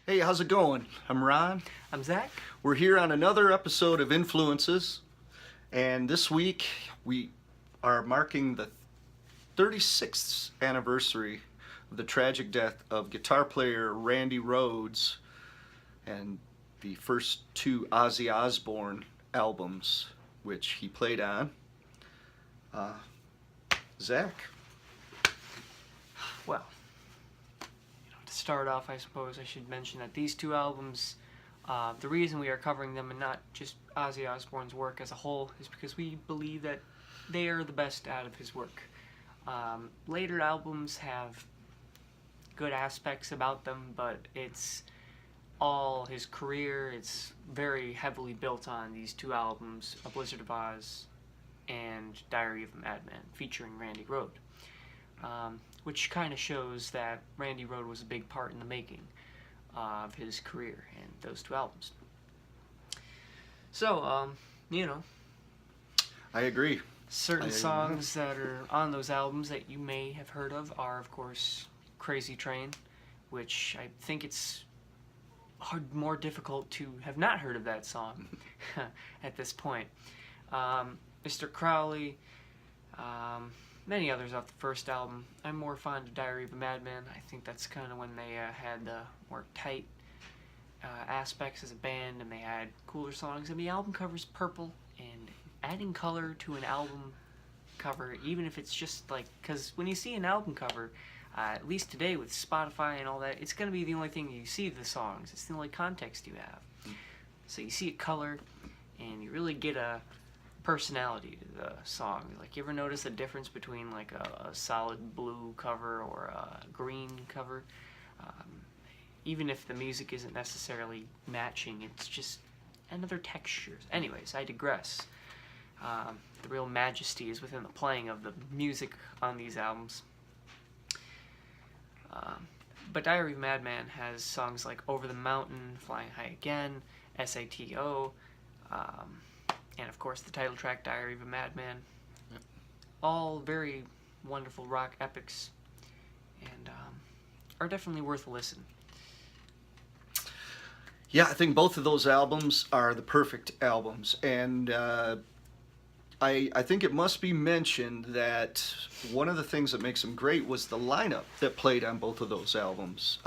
Hey, how's it going? I'm Ron. I'm Zach. We're here on another episode of Influences, and this week we are marking the 36th anniversary of the tragic death of guitar player Randy Rhoads and the first two Ozzy Osbourne albums which he played on. Zach? Well, to start off, I suppose I should mention that these two albums, the reason we are covering them and not just Ozzy Osbourne's work as a whole is because we believe that they are the best out of his work. Later albums have good aspects about them, but it's all his career. It's very heavily built on these two albums, A Blizzard of Oz and Diary of a Madman, featuring Randy Rhoads. Which kind of shows that Randy Rhoads was a big part in the making of his career and those two albums. So, I agree. certain songs that are on those albums that you may have heard of are, of course, Crazy Train, which I think it's more difficult to have not heard of that song at this point. Mr. Crowley, many others off the first album. I'm more fond of Diary of a Madman. I think that's kind of when they had the more tight aspects as a band, and they had cooler songs. And the album cover's purple, and adding color to an album cover, even if it's just like, because when you see an album cover, at least today with Spotify and all that, it's going to be the only thing you see of the songs. It's the only context you have. So you see a color, and you really get a personality to the song. Like, you ever notice the difference between like a solid blue cover or a green cover? Even if the music isn't necessarily matching, it's just another texture. Anyways, I digress. The real majesty is within the playing of the music on these albums. But Diary of a Madman has songs like Over the Mountain, Flying High Again, SATO, and of course the title track, Diary of a Madman. Yep. All very wonderful rock epics, and are definitely worth a listen. Yeah, I think both of those albums are the perfect albums, and I think it must be mentioned that one of the things that makes them great was the lineup that played on both of those albums.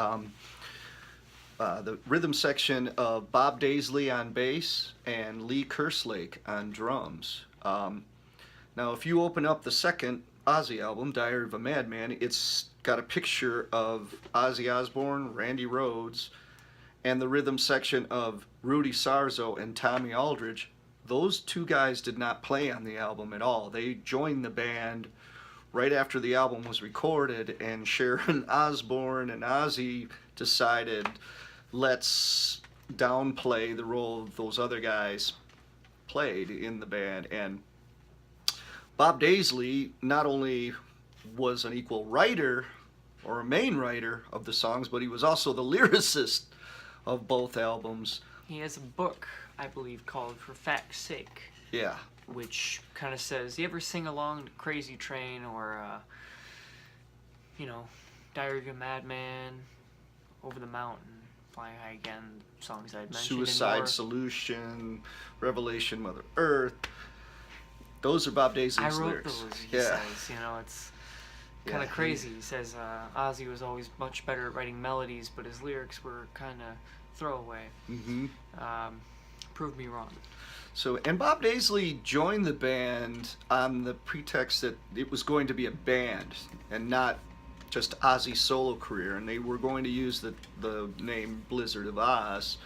The rhythm section of Bob Daisley on bass and Lee Kerslake on drums. Now, if you open up the second Ozzy album, Diary of a Madman, it's got a picture of Ozzy Osbourne, Randy Rhoads, and the rhythm section of Rudy Sarzo and Tommy Aldridge. Those two guys did not play on the album at all. They joined the band right after the album was recorded, and Sharon Osbourne and Ozzy decided, let's downplay the role those other guys played in the band. And Bob Daisley not only was an equal writer or a main writer of the songs, but he was also the lyricist of both albums. He has a book, I believe, called For Fact's Sake. Yeah. Which kind of says, you ever sing along to Crazy Train or, Diary of a Madman, Over the Mountain, Flying High Again, songs I had mentioned. Suicide Solution, Revelation, Mother Earth. Those are Bob Daisley's I wrote lyrics. those, he says. It's kind of crazy. He says Ozzy was always much better at writing melodies, but his lyrics were kind of throwaway. Mm-hmm. Proved me wrong. So, and Bob Daisley joined the band on the pretext that it was going to be a band and not just Ozzy's solo career, and they were going to use the name Blizzard of Oz.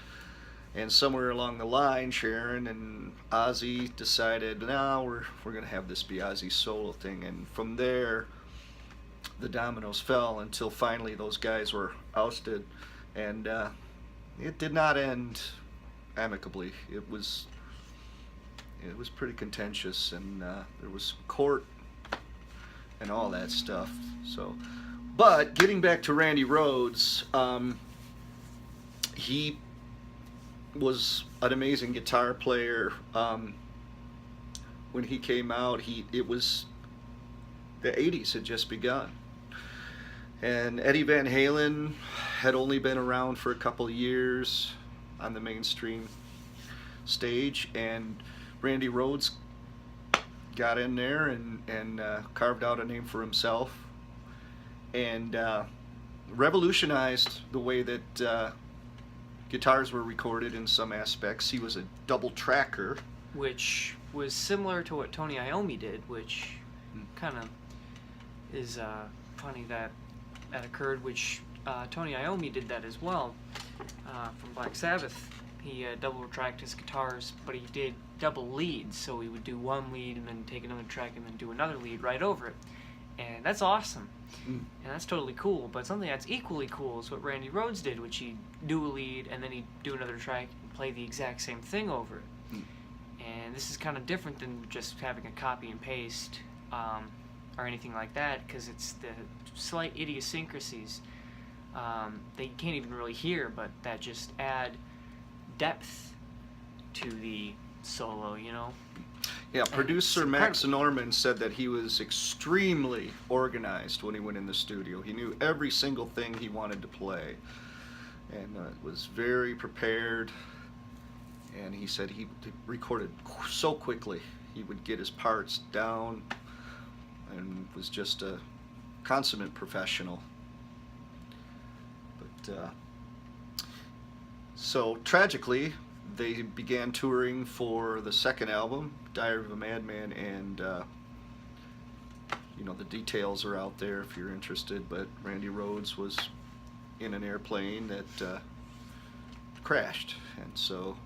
And somewhere along the line, Sharon and Ozzy decided, no, we're going to have this be Ozzy's solo thing. And from there, the dominoes fell until finally those guys were ousted. And it did not end amicably. It was pretty contentious, and there was court and all that stuff. So, but getting back to Randy Rhoads, he was an amazing guitar player. When he came out, it was the 80s had just begun, And Eddie Van Halen had only been around for a couple of years on the mainstream stage, and Randy Rhoads got in there and carved out a name for himself, and revolutionized the way that guitars were recorded in some aspects. He was a double tracker, which was similar to what Tony Iommi did, which kind of is funny that that occurred, which Tony Iommi did that as well from Black Sabbath. He double tracked his guitars, but he did double leads, so he would do one lead and then take another track and then do another lead right over it. And that's awesome. And that's totally cool. But something that's equally cool is what Randy Rhoads did, which he'd do a lead and then he'd do another track and play the exact same thing over it. And this is kind of different than just having a copy and paste or anything like that, because it's the slight idiosyncrasies that you can't even really hear, but that just add depth to the solo, you know? Yeah, producer Max Norman said that he was extremely organized when he went in the studio. He knew every single thing he wanted to play, and was very prepared. And he said he recorded so quickly. He would get his parts down and was just a consummate professional. But so tragically, they began touring for the second album, Diary of a Madman, and you know, the details are out there if you're interested, but Randy Rhoads was in an airplane that crashed, and so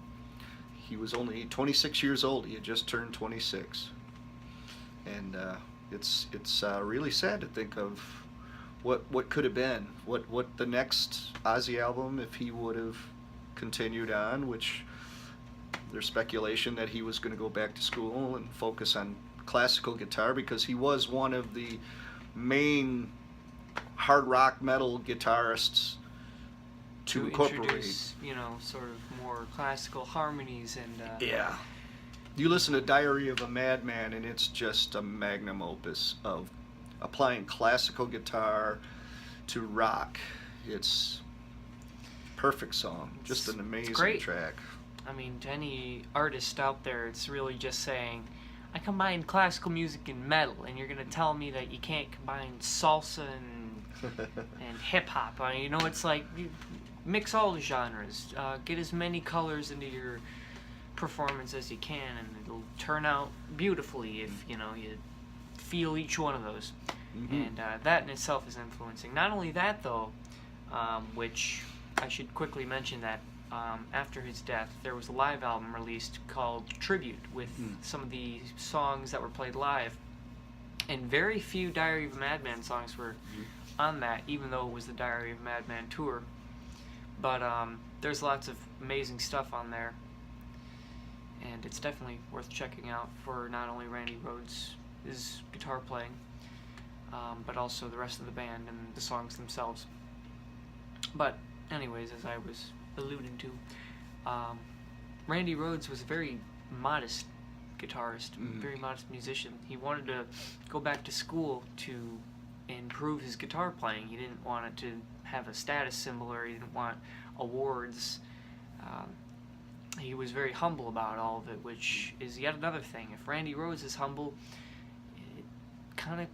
he was only 26 years old. He had just turned 26, and it's really sad to think of what could have been, what the next Ozzy album, if he would have continued on, which there's speculation that he was going to go back to school and focus on classical guitar, because he was one of the main hard rock metal guitarists to introduce, you know, sort of more classical harmonies and yeah. You listen to Diary of a Madman, and it's just a magnum opus of applying classical guitar to rock. It's perfect song, just an amazing track. I mean, to any artist out there, it's really just saying, I combine classical music and metal, and you're gonna tell me that you can't combine salsa and hip hop. I mean, you know, it's like, you mix all the genres, get as many colors into your performance as you can, and it'll turn out beautifully if, you know, you feel each one of those. And that in itself is influencing. Not only that, though, which I should quickly mention that after his death, there was a live album released called Tribute with some of the songs that were played live, and very few Diary of a Madman songs were on that, even though it was the Diary of a Madman tour. But there's lots of amazing stuff on there, and it's definitely worth checking out for not only Randy Rhoads' guitar playing, but also the rest of the band and the songs themselves. But anyways, as I was alluding to, Randy Rhoads was a very modest guitarist, very modest musician. He wanted to go back to school to improve his guitar playing. He didn't want it to have a status symbol, or he didn't want awards. He was very humble about all of it, which is yet another thing. If Randy Rhoads is humble, it kind of,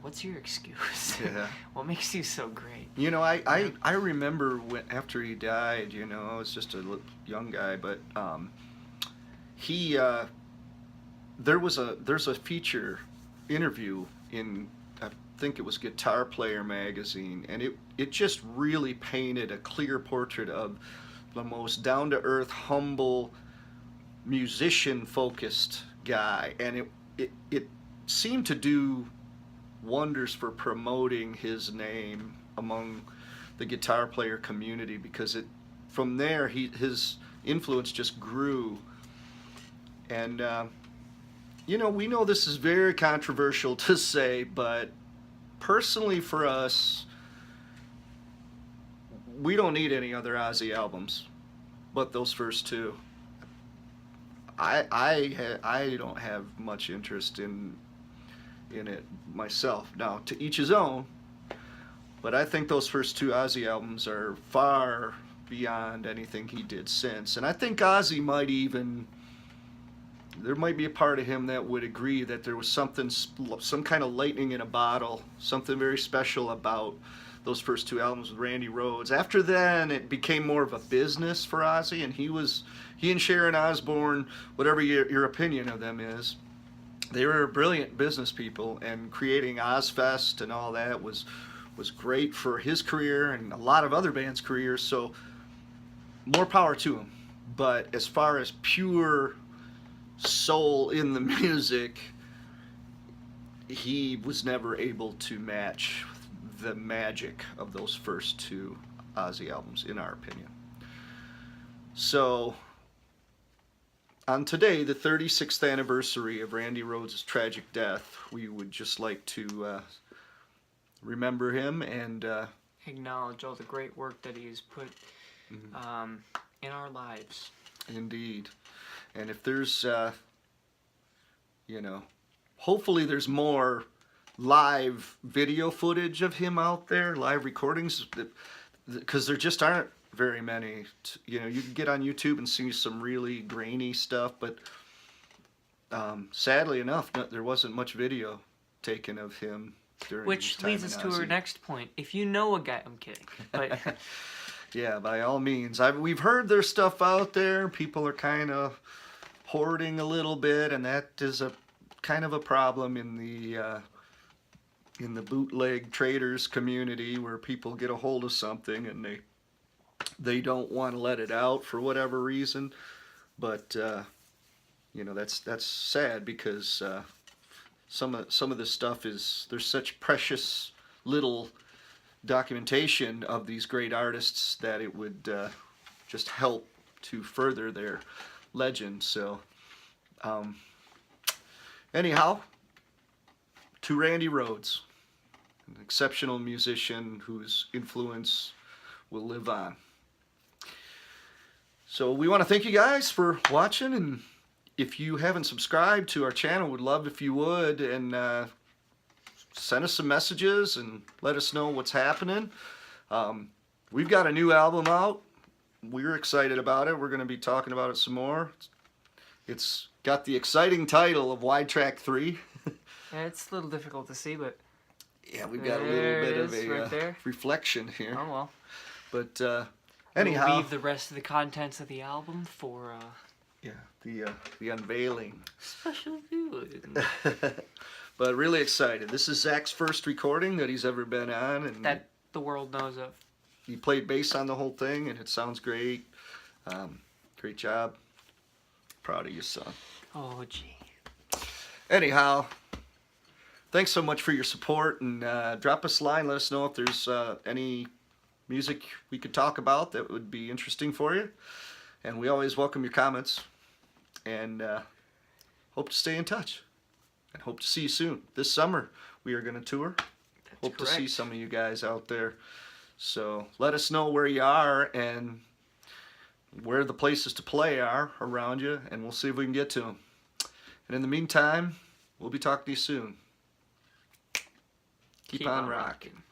what's your excuse? Yeah. What makes you so great? You know, I remember when, after he died, you know, I was just a young guy, but there's a feature interview in, I think it was Guitar Player magazine, and it just really painted a clear portrait of the most down-to-earth, humble, musician-focused guy, and it seemed to do wonders for promoting his name among the guitar player community, because from there his influence just grew. And you know, we know this is very controversial to say, but personally for us, we don't need any other Ozzy albums but those first two. I don't have much interest in it myself. Now, to each his own, But I think those first two Ozzy albums are far beyond anything he did since. And I think Ozzy might even, there might be a part of him that would agree that there was something, some kind of lightning in a bottle, something very special about those first two albums with Randy Rhoads. After then, it became more of a business for Ozzy, and he and Sharon Osbourne, whatever your opinion of them is, they were brilliant business people, and creating Ozfest and all that was great for his career and a lot of other bands' careers. So more power to him. But as far as pure soul in the music, he was never able to match the magic of those first two Ozzy albums, in our opinion. So, on today, the 36th anniversary of Randy Rhoads' tragic death, we would just like to remember him and acknowledge all the great work that he has put in our lives. Indeed. And if there's, hopefully there's more live video footage of him out there, live recordings, because there just aren't very many. You can get on YouTube and see some really grainy stuff, but sadly enough, there wasn't much video taken of him during Which his time leads us in to our Ozzy. next point. If you know a guy, I'm kidding, but Yeah, by all means. We've heard there's stuff out there. People are kind of hoarding a little bit, and that is a kind of a problem in the bootleg traders community, where people get a hold of something and they don't want to let it out for whatever reason. But that's sad, because some of this stuff there's such precious little documentation of these great artists that it would just help to further their legend. So anyhow, to Randy Rhoads, an exceptional musician whose influence will live on. So we want to thank you guys for watching, and if you haven't subscribed to our channel, we'd love if you would, and send us some messages and let us know what's happening. We've got a new album out. We're excited about it. We're going to be talking about it some more. It's got the exciting title of Widetrack 3. yeah, it's a little difficult to see, but Yeah, we've got a there little it bit of is, a right there. reflection here. Oh well. But We'll anyhow, leave the rest of the contents of the album for the unveiling. special viewing. But really excited. This is Zach's first recording that he's ever been on, and that the world knows of. he played bass on the whole thing, and it sounds great. Great job. Proud of you, son. Oh gee. Anyhow, thanks so much for your support, and drop us a line. Let us know if there's any music we could talk about that would be interesting for you. And we always welcome your comments, and hope to stay in touch, and hope to see you soon. This summer we are going to tour. Hope to see some of you guys out there. So let us know where you are and where the places to play are around you, and we'll see if we can get to them. And in the meantime, we'll be talking to you soon. Keep on rocking.